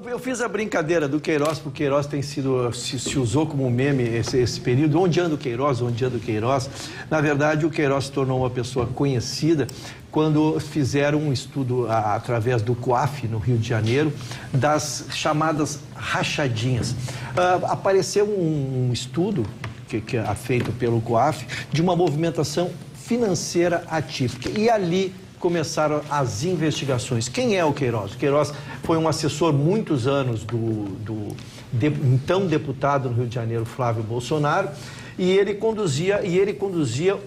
Eu fiz a brincadeira do Queiroz, porque o Queiroz tem sido, se usou como meme esse período. Onde anda o Queiroz? Onde anda o Queiroz? Na verdade, o Queiroz se tornou uma pessoa conhecida quando fizeram um estudo através do COAF, no Rio de Janeiro, das chamadas rachadinhas. Apareceu um estudo que é feito pelo COAF de uma movimentação financeira atípica. E ali começaram as investigações. Quem é o Queiroz? O Queiroz foi um assessor muitos anos do então deputado no Rio de Janeiro, Flávio Bolsonaro, e ele conduzia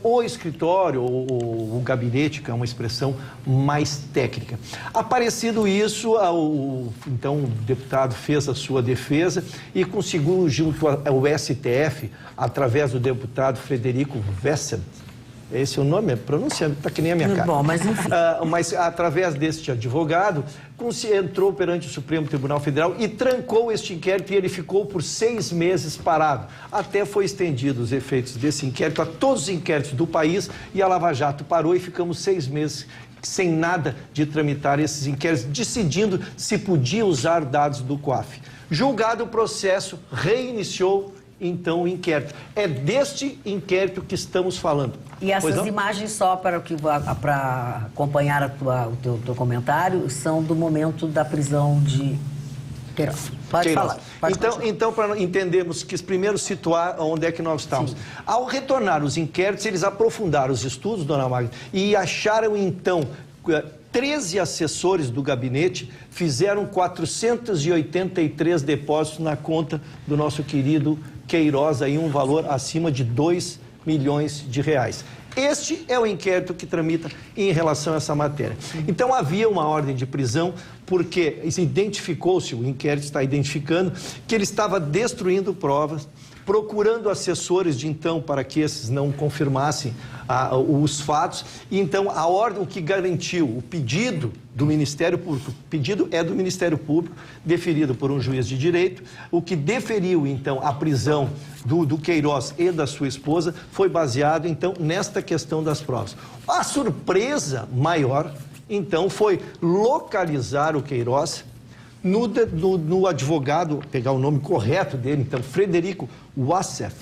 o escritório, o gabinete, que é uma expressão mais técnica. Aparecido isso, então o deputado fez a sua defesa e conseguiu, junto ao STF, através do deputado Frederico Wessel, esse é o nome, a pronúncia está que nem a minha cara. Bom, mas enfim. Mas através deste advogado, entrou perante o Supremo Tribunal Federal e trancou este inquérito, e ele ficou por 6 meses parado. Até foi estendido os efeitos desse inquérito a todos os inquéritos do país, e a Lava Jato parou e ficamos 6 meses sem nada de tramitar esses inquéritos, decidindo se podia usar dados do COAF. Julgado o processo, reiniciou então o inquérito. É deste inquérito que estamos falando. E essas imagens, só para acompanhar o teu comentário, são do momento da prisão de Queiroz. Pode falar. Então, para entendermos que primeiro situar onde é que nós estamos. Sim. Ao retornar os inquéritos, eles aprofundaram os estudos, dona Magda, e acharam então 13 assessores do gabinete fizeram 483 depósitos na conta do nosso querido Queiroz, aí um valor acima de 2 milhões de reais. Este é o inquérito que tramita em relação a essa matéria. Então havia uma ordem de prisão, porque identificou-se, o inquérito está identificando, que ele estava destruindo provas, procurando assessores de então para que esses não confirmassem os fatos. E então a ordem, o que garantiu o pedido do Ministério Público, o pedido é do Ministério Público, deferido por um juiz de direito, o que deferiu então a prisão do Queiroz e da sua esposa foi baseado então nesta questão das provas. A surpresa maior então foi localizar o Queiroz no advogado, pegar o nome correto dele, então, Frederico Wassef,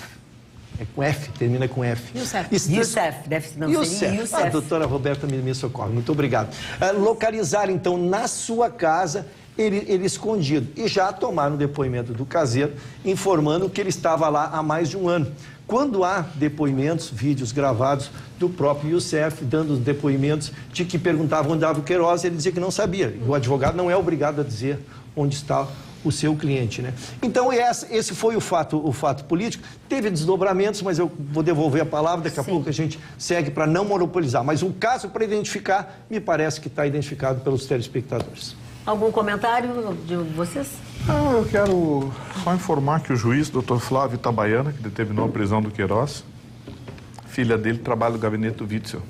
é com F, termina com F. Youssef, deve ser Youssef. A doutora Roberta me socorre, muito obrigado. Localizar, então, na sua casa, ele escondido. E já tomaram o depoimento do caseiro, informando que ele estava lá há mais de um ano. Quando há depoimentos, vídeos gravados do próprio Youssef, dando depoimentos de que perguntavam onde estava o Queiroz, ele dizia que não sabia. E o advogado não é obrigado a dizer onde está o seu cliente, né? Então, esse foi o fato político. Teve desdobramentos, mas eu vou devolver a palavra, daqui a pouco a gente segue para não monopolizar. Mas um caso para identificar, me parece que está identificado pelos telespectadores. Algum comentário de vocês? Eu quero só informar que o juiz, Dr. Flávio Itabaiana, que determinou a prisão do Queiroz, filha dele trabalha no gabinete do Witzel.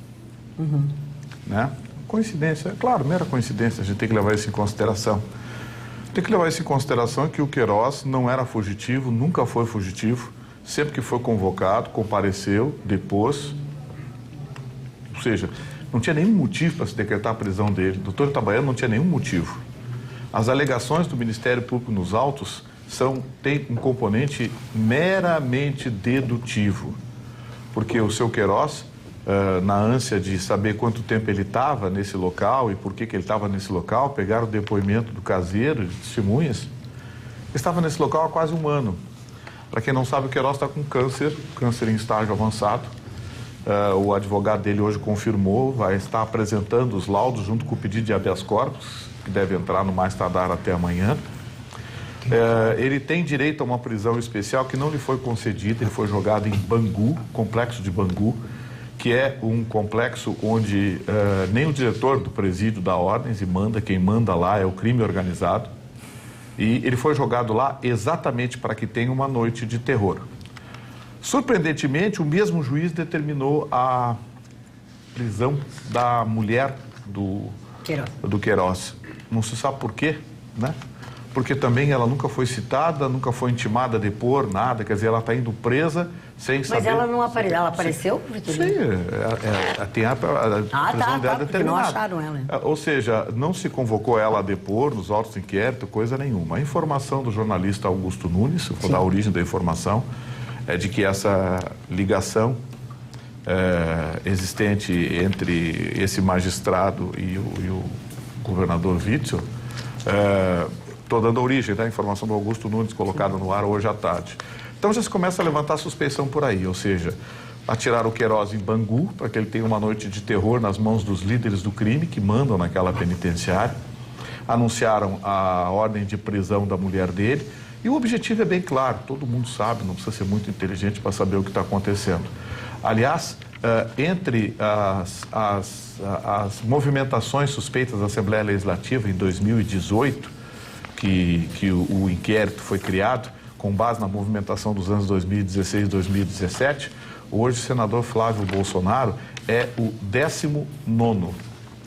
Né? Coincidência, é claro, mera coincidência, a gente tem que levar isso em consideração. Tem que levar isso em consideração que o Queiroz não era fugitivo, nunca foi fugitivo, sempre que foi convocado, compareceu, depôs, ou seja, não tinha nenhum motivo para se decretar a prisão dele. O doutor Itabaiana não tinha nenhum motivo. As alegações do Ministério Público nos autos têm um componente meramente dedutivo, porque o seu Queiroz, na ânsia de saber quanto tempo ele estava nesse local e por que ele estava nesse local, pegaram o depoimento do caseiro, de testemunhas, ele estava nesse local há quase um ano. Para quem não sabe, o Queiroz está com câncer em estágio avançado. O advogado dele hoje confirmou, vai estar apresentando os laudos junto com o pedido de habeas corpus, que deve entrar no mais tardar até amanhã. Ele tem direito a uma prisão especial que não lhe foi concedida, ele foi jogado em Bangu, complexo de Bangu, que é um complexo onde nem o diretor do presídio dá ordens e manda, quem manda lá é o crime organizado. E ele foi jogado lá exatamente para que tenha uma noite de terror. Surpreendentemente, o mesmo juiz determinou a prisão da mulher do Queiroz. Não se sabe por quê, né? porque também ela nunca foi citada, nunca foi intimada a depor, nada, quer dizer, ela está indo presa sem saber... Mas ela não apareceu, ela apareceu, Vitorino? Sim, tem a prisão dela determinada. Não acharam ela. Ou seja, não se convocou ela a depor nos autos de inquérito, coisa nenhuma. A informação do jornalista Augusto Nunes, se for da origem da informação, é de que essa ligação existente entre esse magistrado e o governador Witzel, estou dando origem à informação do Augusto Nunes colocada no ar hoje à tarde. Então já se começa a levantar suspeição por aí, ou seja, atirar o Queiroz em Bangu para que ele tenha uma noite de terror nas mãos dos líderes do crime que mandam naquela penitenciária, anunciaram a ordem de prisão da mulher dele e o objetivo é bem claro, todo mundo sabe, não precisa ser muito inteligente para saber o que está acontecendo. Aliás, entre as movimentações suspeitas da Assembleia Legislativa em 2018, que o inquérito foi criado com base na movimentação dos anos 2016 e 2017, hoje o senador Flávio Bolsonaro é o 19º.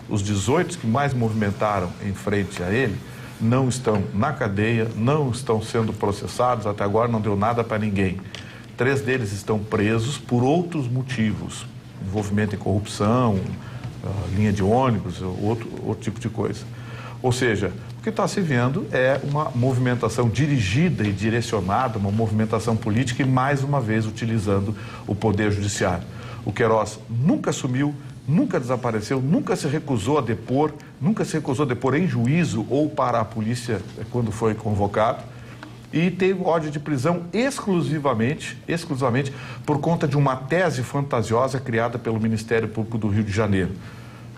Os 18 que mais movimentaram em frente a ele não estão na cadeia, não estão sendo processados, até agora não deu nada para ninguém. 3 deles estão presos por outros motivos, envolvimento em corrupção, linha de ônibus, outro tipo de coisa. Ou seja, o que está se vendo é uma movimentação dirigida e direcionada, uma movimentação política e, mais uma vez, utilizando o Poder Judiciário. O Queiroz nunca sumiu, nunca desapareceu, nunca se recusou a depor, em juízo ou para a polícia quando foi convocado. E teve ordem de prisão exclusivamente por conta de uma tese fantasiosa criada pelo Ministério Público do Rio de Janeiro.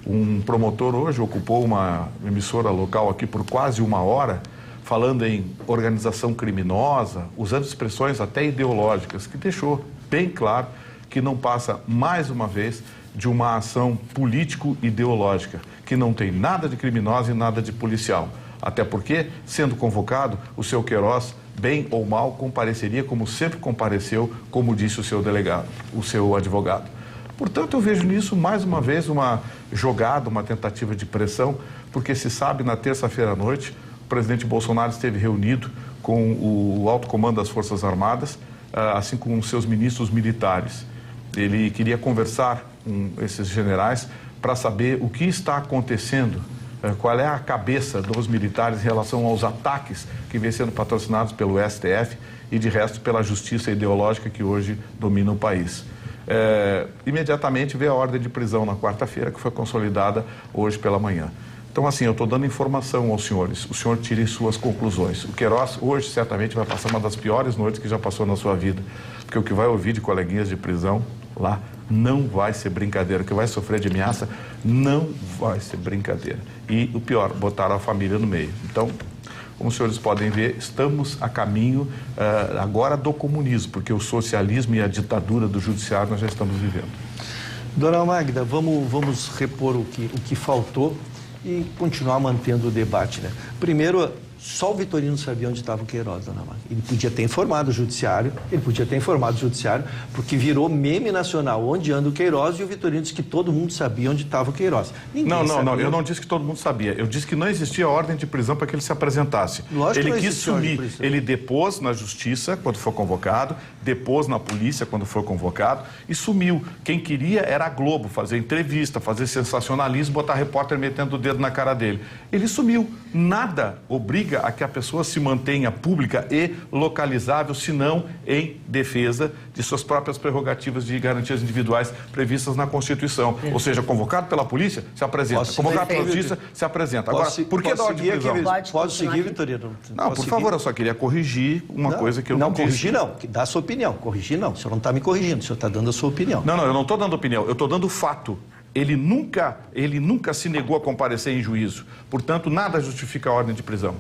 Um promotor hoje ocupou uma emissora local aqui por quase 1 hora, falando em organização criminosa, usando expressões até ideológicas, que deixou bem claro que não passa, mais uma vez, de uma ação político-ideológica, que não tem nada de criminosa e nada de policial. Até porque, sendo convocado, o seu Queiroz, bem ou mal, compareceria como sempre compareceu, como disse o seu delegado, o seu advogado. Portanto, eu vejo nisso, mais uma vez, uma jogada, uma tentativa de pressão, porque se sabe, na terça-feira à noite, o presidente Bolsonaro esteve reunido com o alto comando das Forças Armadas, assim como os seus ministros militares. Ele queria conversar com esses generais para saber o que está acontecendo, qual é a cabeça dos militares em relação aos ataques que vêm sendo patrocinados pelo STF e, de resto, pela justiça ideológica que hoje domina o país. Imediatamente veio a ordem de prisão na quarta-feira, que foi consolidada hoje pela manhã. Então, assim, eu estou dando informação aos senhores, o senhor tire suas conclusões. O Queiroz hoje certamente vai passar uma das piores noites que já passou na sua vida, porque o que vai ouvir de coleguinhas de prisão lá não vai ser brincadeira, o que vai sofrer de ameaça não vai ser brincadeira. E o pior, botaram a família no meio. Então, como os senhores podem ver, estamos a caminho agora do comunismo, porque o socialismo e a ditadura do judiciário nós já estamos vivendo. Dona Magda, vamos repor o que faltou e continuar mantendo o debate, né? Primeiro, só o Vitorino sabia onde estava o Queiroz, Dona Magda. Ele podia ter informado o judiciário, porque virou meme nacional, onde anda o Queiroz, e o Vitorino disse que todo mundo sabia onde estava o Queiroz. Não, eu não disse que todo mundo sabia. Eu disse que não existia ordem de prisão para que ele se apresentasse. Lógico que ele não quis sumir. Ele depôs na justiça quando foi convocado, depôs na polícia quando foi convocado e sumiu. Quem queria era a Globo, fazer entrevista, fazer sensacionalismo, botar repórter metendo o dedo na cara dele. Ele sumiu. Nada obriga a que a pessoa se mantenha pública e localizável, senão em defesa de suas próprias prerrogativas de garantias individuais previstas na Constituição. Ou seja, convocado pela polícia, se apresenta. Convocado pela justiça, se apresenta. Agora, por que da ordem de prisão? Pode seguir, Vitorino. Não, por favor, eu só queria corrigir uma coisa que eu não disse. Não, corrigir não. Dá a sua opinião. Corrigir não. O senhor não está me corrigindo, o senhor está dando a sua opinião. Não, eu não estou dando opinião, eu estou dando fato. Ele nunca se negou a comparecer em juízo. Portanto, nada justifica a ordem de prisão.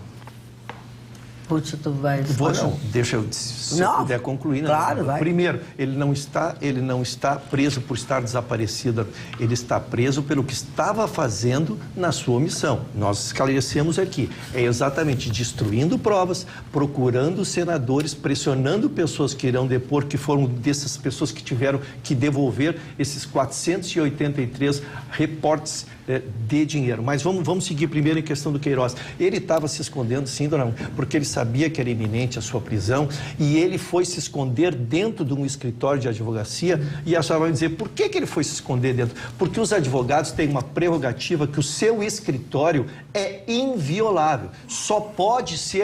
Putz, tu vai... Deixa eu, se eu puder concluir. Claro, vai. Primeiro, ele não está preso por estar desaparecido. Ele está preso pelo que estava fazendo na sua missão. Nós esclarecemos aqui. É exatamente destruindo provas, procurando senadores, pressionando pessoas que irão depor, que foram dessas pessoas que tiveram que devolver esses 483 reportes de dinheiro. Mas vamos seguir primeiro em questão do Queiroz. Ele estava se escondendo, sim, dona, porque ele sabia que era iminente a sua prisão e ele foi se esconder dentro de um escritório de advocacia e a senhora vai dizer, por que ele foi se esconder dentro? Porque os advogados têm uma prerrogativa que o seu escritório é inviolável. Só pode se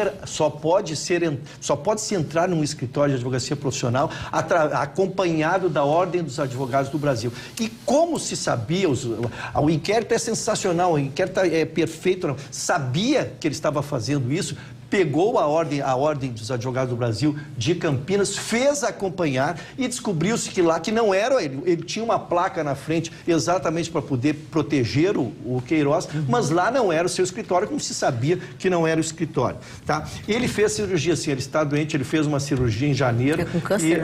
entrar num escritório de advocacia profissional acompanhado da Ordem dos Advogados do Brasil. E como se sabia, o inquérito é sensacional, o inquérito é perfeito, não. Sabia que ele estava fazendo isso, pegou a ordem dos Advogados do Brasil de Campinas, fez acompanhar e descobriu-se que lá que não era ele. Ele tinha uma placa na frente exatamente para poder proteger o Queiroz, mas lá não era o seu escritório, como se sabia que não era o escritório. Tá? Ele fez cirurgia, sim, ele está doente, ele fez uma cirurgia em janeiro. É com câncer,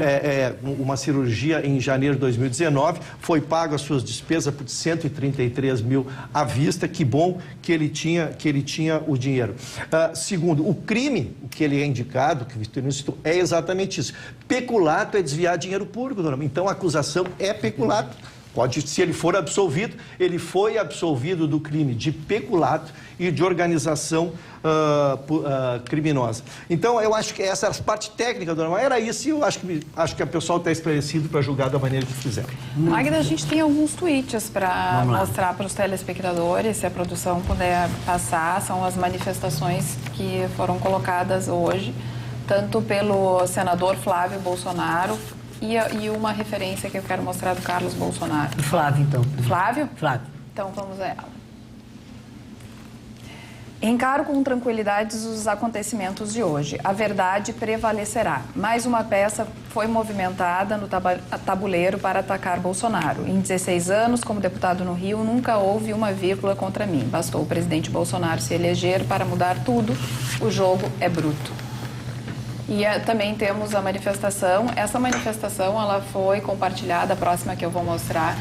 uma cirurgia em janeiro de 2019, foi pago as suas despesas por 133 mil à vista. Que bom que ele tinha o dinheiro. Segundo, o crime, o que ele é indicado, que o Vitorino citou, é exatamente isso. Peculato é desviar dinheiro público, dona. Então a acusação é peculato. Se ele for absolvido, ele foi absolvido do crime de peculato e de organização criminosa. Então, eu acho que essa parte técnica, dona Maria, era isso, e eu acho que o pessoal está esclarecido para julgar da maneira que fizer. Magda, a gente tem alguns tweets para mostrar para os telespectadores, se a produção puder passar, são as manifestações que foram colocadas hoje, tanto pelo senador Flávio Bolsonaro, e uma referência que eu quero mostrar do Carlos Bolsonaro. Flávio, então. Flávio? Flávio. Então, vamos a ela. Encaro com tranquilidade os acontecimentos de hoje. A verdade prevalecerá. Mais uma peça foi movimentada no tabuleiro para atacar Bolsonaro. Em 16 anos, como deputado no Rio, nunca houve uma vírgula contra mim. Bastou o presidente Bolsonaro se eleger para mudar tudo. O jogo é bruto. E também temos a manifestação. Essa manifestação ela foi compartilhada, a próxima que eu vou mostrar,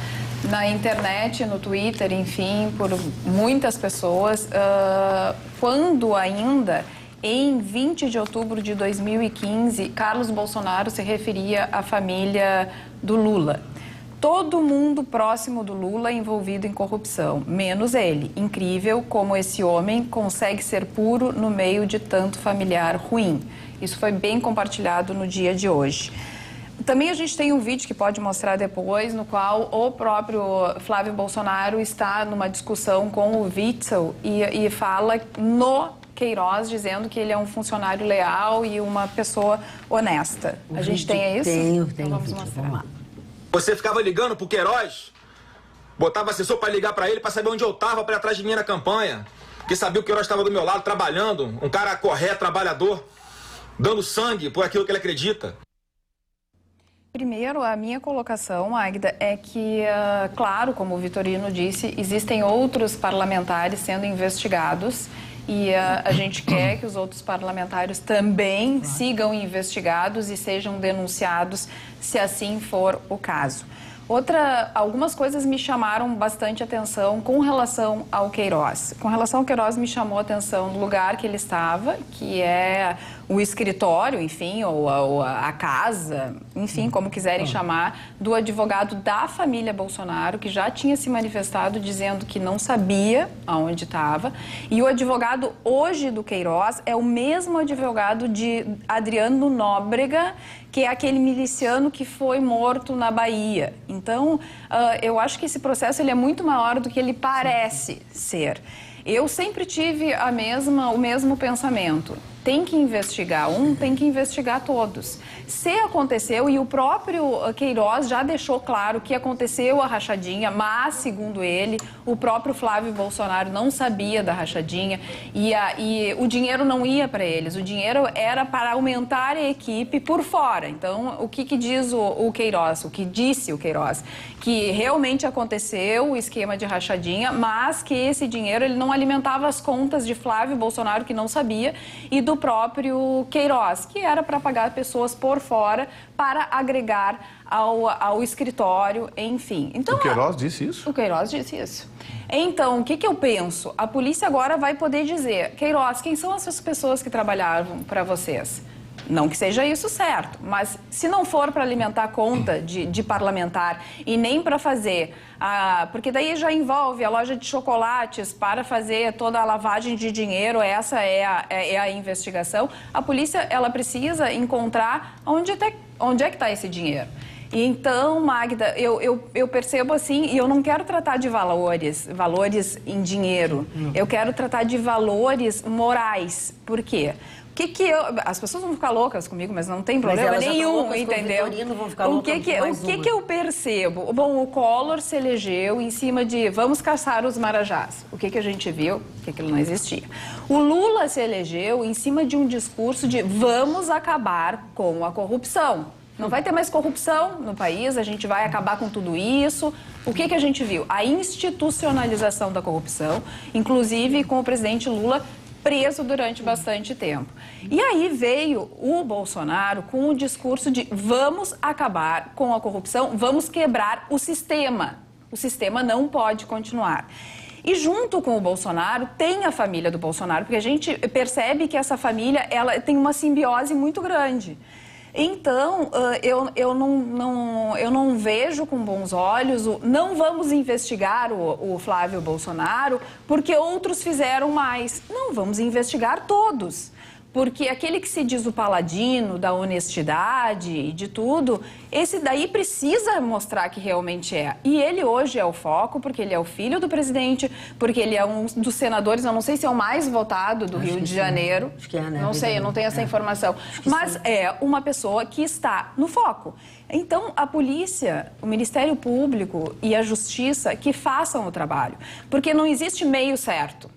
na internet, no Twitter, enfim, por muitas pessoas. Quando ainda, em 20 de outubro de 2015, Carlos Bolsonaro se referia à família do Lula. Todo mundo próximo do Lula envolvido em corrupção, menos ele. Incrível como esse homem consegue ser puro no meio de tanto familiar ruim. Isso foi bem compartilhado no dia de hoje. Também a gente tem um vídeo que pode mostrar depois, no qual o próprio Flávio Bolsonaro está numa discussão com o Witzel e fala no Queiroz, dizendo que ele é um funcionário leal e uma pessoa honesta. A gente tem isso? Tenho então vamos vídeo. mostrar. Vamos lá. Você ficava ligando pro Queiroz, botava assessor para ligar para ele, para saber onde eu tava, para ir atrás de mim na campanha. Porque sabia que o Queiroz estava do meu lado, trabalhando, um cara correto, trabalhador, dando sangue por aquilo que ele acredita. Primeiro, a minha colocação, Magda, é que, claro, como o Vitorino disse, existem outros parlamentares sendo investigados e a gente quer que os outros parlamentares também sigam investigados e sejam denunciados, se assim for o caso. Algumas coisas me chamaram bastante atenção com relação ao Queiroz. Com relação ao Queiroz, me chamou a atenção do lugar que ele estava, que é o escritório, enfim, ou a casa, enfim, como quiserem chamar, do advogado da família Bolsonaro, que já tinha se manifestado dizendo que não sabia aonde estava. E o advogado hoje do Queiroz é o mesmo advogado de Adriano Nóbrega, que é aquele miliciano que foi morto na Bahia. Então, eu acho que esse processo ele é muito maior do que ele parece ser. Eu sempre tive o mesmo pensamento. Tem que investigar tem que investigar todos. Se aconteceu, e o próprio Queiroz já deixou claro que aconteceu a rachadinha, mas, segundo ele, o próprio Flávio Bolsonaro não sabia da rachadinha e o dinheiro não ia para eles. O dinheiro era para aumentar a equipe por fora. Então, o que diz o Queiroz? O que disse o Queiroz? Que realmente aconteceu o esquema de rachadinha, mas que esse dinheiro ele não alimentava as contas de Flávio Bolsonaro, que não sabia, e do próprio Queiroz, que era para pagar pessoas por fora para agregar ao escritório, enfim. Então, o Queiroz disse isso? O Queiroz disse isso. Então, o que eu penso? A polícia agora vai poder dizer, Queiroz, quem são essas pessoas que trabalhavam para vocês? Não que seja isso certo, mas se não for para alimentar a conta de parlamentar e nem para fazer, porque daí já envolve a loja de chocolates para fazer toda a lavagem de dinheiro, essa é a investigação, a polícia ela precisa encontrar onde é que está esse dinheiro. Então, Magda, eu percebo assim, e eu não quero tratar de valores em dinheiro, eu quero tratar de valores morais. Por quê? As pessoas vão ficar loucas comigo, mas não tem problema nenhum, entendeu? O que eu percebo? Bom, o Collor se elegeu em cima de vamos caçar os marajás. O que a gente viu? Que aquilo não existia. O Lula se elegeu em cima de um discurso de vamos acabar com a corrupção. Não vai ter mais corrupção no país, a gente vai acabar com tudo isso. O que a gente viu? A institucionalização da corrupção, inclusive com o presidente Lula preso durante bastante tempo. E aí veio o Bolsonaro com o discurso de vamos acabar com a corrupção, vamos quebrar o sistema. O sistema não pode continuar. E junto com o Bolsonaro tem a família do Bolsonaro, porque a gente percebe que essa família ela tem uma simbiose muito grande. Então, eu não vejo com bons olhos não vamos investigar o Flávio Bolsonaro porque outros fizeram mais. Não, vamos investigar todos. Porque aquele que se diz o paladino da honestidade e de tudo, esse daí precisa mostrar que realmente é. E ele hoje é o foco, porque ele é o filho do presidente, porque ele é um dos senadores, eu não sei se é o mais votado do Rio de Janeiro. Acho que é, né? Não sei, eu não tenho essa informação. Mas é uma pessoa que está no foco. Então, a polícia, o Ministério Público e a Justiça que façam o trabalho. Porque não existe meio certo.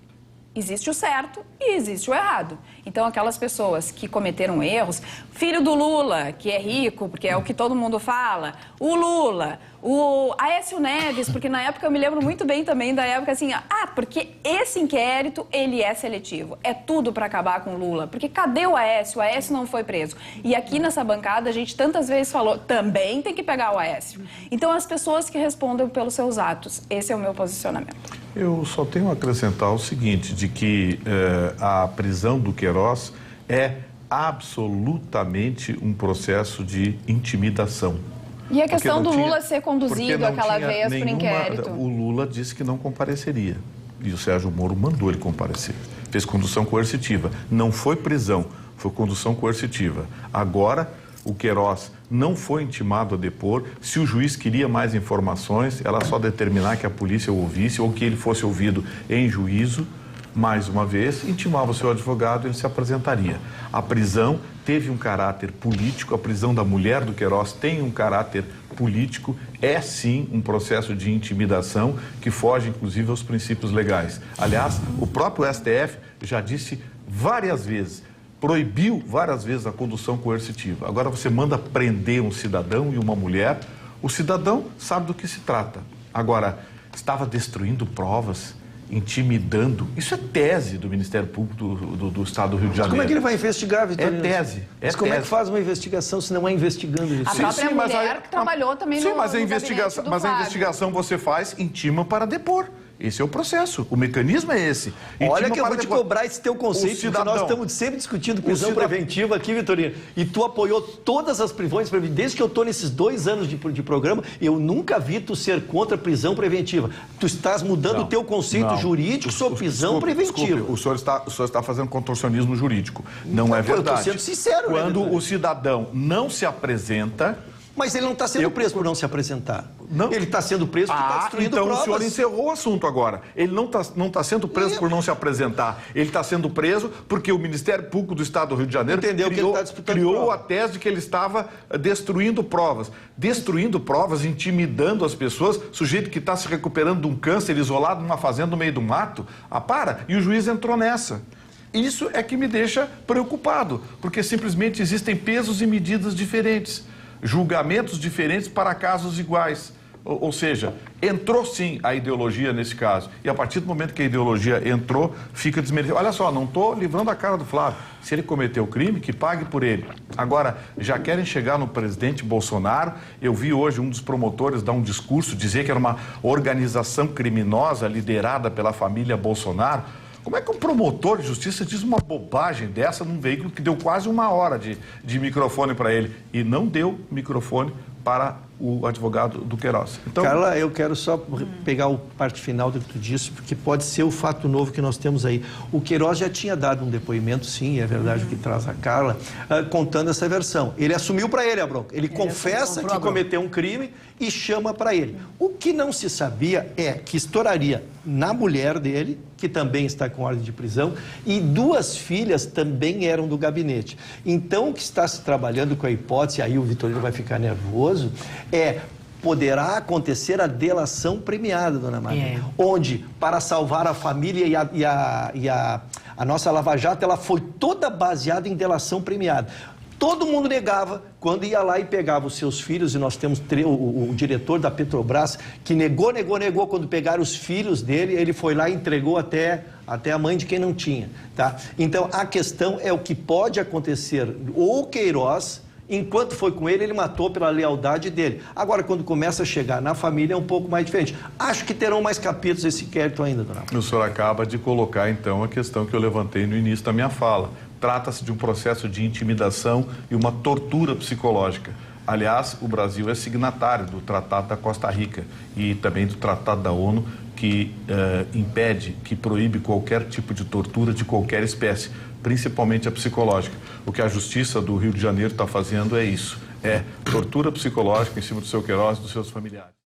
Existe o certo e existe o errado. Então, aquelas pessoas que cometeram erros, filho do Lula, que é rico, porque é o que todo mundo fala, o Lula, o Aécio Neves, porque na época eu me lembro muito bem também da época assim, porque esse inquérito, ele é seletivo, é tudo para acabar com o Lula, porque cadê o Aécio? O Aécio não foi preso. E aqui nessa bancada a gente tantas vezes falou, também tem que pegar o Aécio. Então, as pessoas que respondem pelos seus atos, esse é o meu posicionamento. Eu só tenho a acrescentar o seguinte, de que a prisão do Queiroz é absolutamente um processo de intimidação. E a questão do Lula ser conduzido aquela vez para o inquérito? O Lula disse que não compareceria. E o Sérgio Moro mandou ele comparecer. Fez condução coercitiva. Não foi prisão, foi condução coercitiva. Agora, o Queiroz não foi intimado a depor. Se o juiz queria mais informações, era só determinar que a polícia o ouvisse ou que ele fosse ouvido em juízo. Mais uma vez, intimava o seu advogado, ele se apresentaria. A prisão teve um caráter político, a prisão da mulher do Queiroz tem um caráter político, é sim um processo de intimidação que foge, inclusive, aos princípios legais. Aliás, o próprio STF já disse várias vezes, proibiu várias vezes a condução coercitiva. Agora você manda prender um cidadão e uma mulher, o cidadão sabe do que se trata. Agora, estava destruindo provas, intimidando. Isso é tese do Ministério Público do Estado do Rio de Janeiro. Mas como é que ele vai investigar, Vitorino? É tese. Mas como é que faz uma investigação se não é investigando isso? A própria mulher que trabalhou também no mas a investigação você faz, intima para depor. Esse é o processo, o mecanismo é esse. Olha que eu vou te cobrar esse teu conceito, porque nós estamos sempre discutindo prisão preventiva aqui, Vitorino, e tu apoiou todas as prisões preventivas. Desde que eu estou nesses 2 anos de programa, eu nunca vi tu ser contra a prisão preventiva. Tu estás mudando o teu conceito jurídico sobre prisão preventiva. Desculpe, o senhor está fazendo contorcionismo jurídico. Não é verdade. Eu estou sendo sincero. Quando o cidadão não se apresenta... Mas ele não está sendo preso por não se apresentar. Não. Ele está sendo preso porque está destruindo provas. Então o senhor encerrou o assunto agora. Ele não está sendo preso por não se apresentar. Ele está sendo preso porque o Ministério Público do Estado do Rio de Janeiro criou a tese de que ele estava destruindo provas. Destruindo provas, intimidando as pessoas, sujeito que está se recuperando de um câncer isolado numa fazenda no meio do mato. E o juiz entrou nessa. Isso é que me deixa preocupado, porque simplesmente existem pesos e medidas diferentes. Julgamentos diferentes para casos iguais. Ou seja, entrou sim a ideologia nesse caso. E a partir do momento que a ideologia entrou, fica desmerecida. Olha só, não estou livrando a cara do Flávio. Se ele cometeu crime, que pague por ele. Agora, já querem chegar no presidente Bolsonaro. Eu vi hoje um dos promotores dar um discurso, dizer que era uma organização criminosa liderada pela família Bolsonaro. Como é que um promotor de justiça diz uma bobagem dessa num veículo que deu quase 1 hora de microfone para ele e não deu microfone para o advogado do Queiroz? Então, Carla, eu quero só pegar a parte final do que tu disse, porque pode ser o fato novo que nós temos aí. O Queiroz já tinha dado um depoimento, sim, é verdade o que traz a Carla, contando essa versão. Ele assumiu para ele a bronca. Ele confessa que cometeu um crime e chama para ele. O que não se sabia é que estouraria na mulher dele, que também está com ordem de prisão, e 2 filhas também eram do gabinete. Então, o que está se trabalhando com a hipótese, aí o Vitorino vai ficar nervoso, poderá acontecer a delação premiada, dona Maria, onde, para salvar a família a nossa Lava Jato, ela foi toda baseada em delação premiada. Todo mundo negava quando ia lá e pegava os seus filhos, e nós temos o diretor da Petrobras que negou, quando pegaram os filhos dele, ele foi lá e entregou até a mãe de quem não tinha, tá? Então, a questão é o que pode acontecer. O Queiroz, enquanto foi com ele matou pela lealdade dele. Agora, quando começa a chegar na família, é um pouco mais diferente. Acho que terão mais capítulos esse inquérito ainda, dona. O senhor acaba de colocar, então, a questão que eu levantei no início da minha fala. Trata-se de um processo de intimidação e uma tortura psicológica. Aliás, o Brasil é signatário do Tratado da Costa Rica e também do Tratado da ONU, que impede, que proíbe qualquer tipo de tortura de qualquer espécie, principalmente a psicológica. O que a Justiça do Rio de Janeiro está fazendo é isso, tortura psicológica em cima do seu Queiroz e dos seus familiares.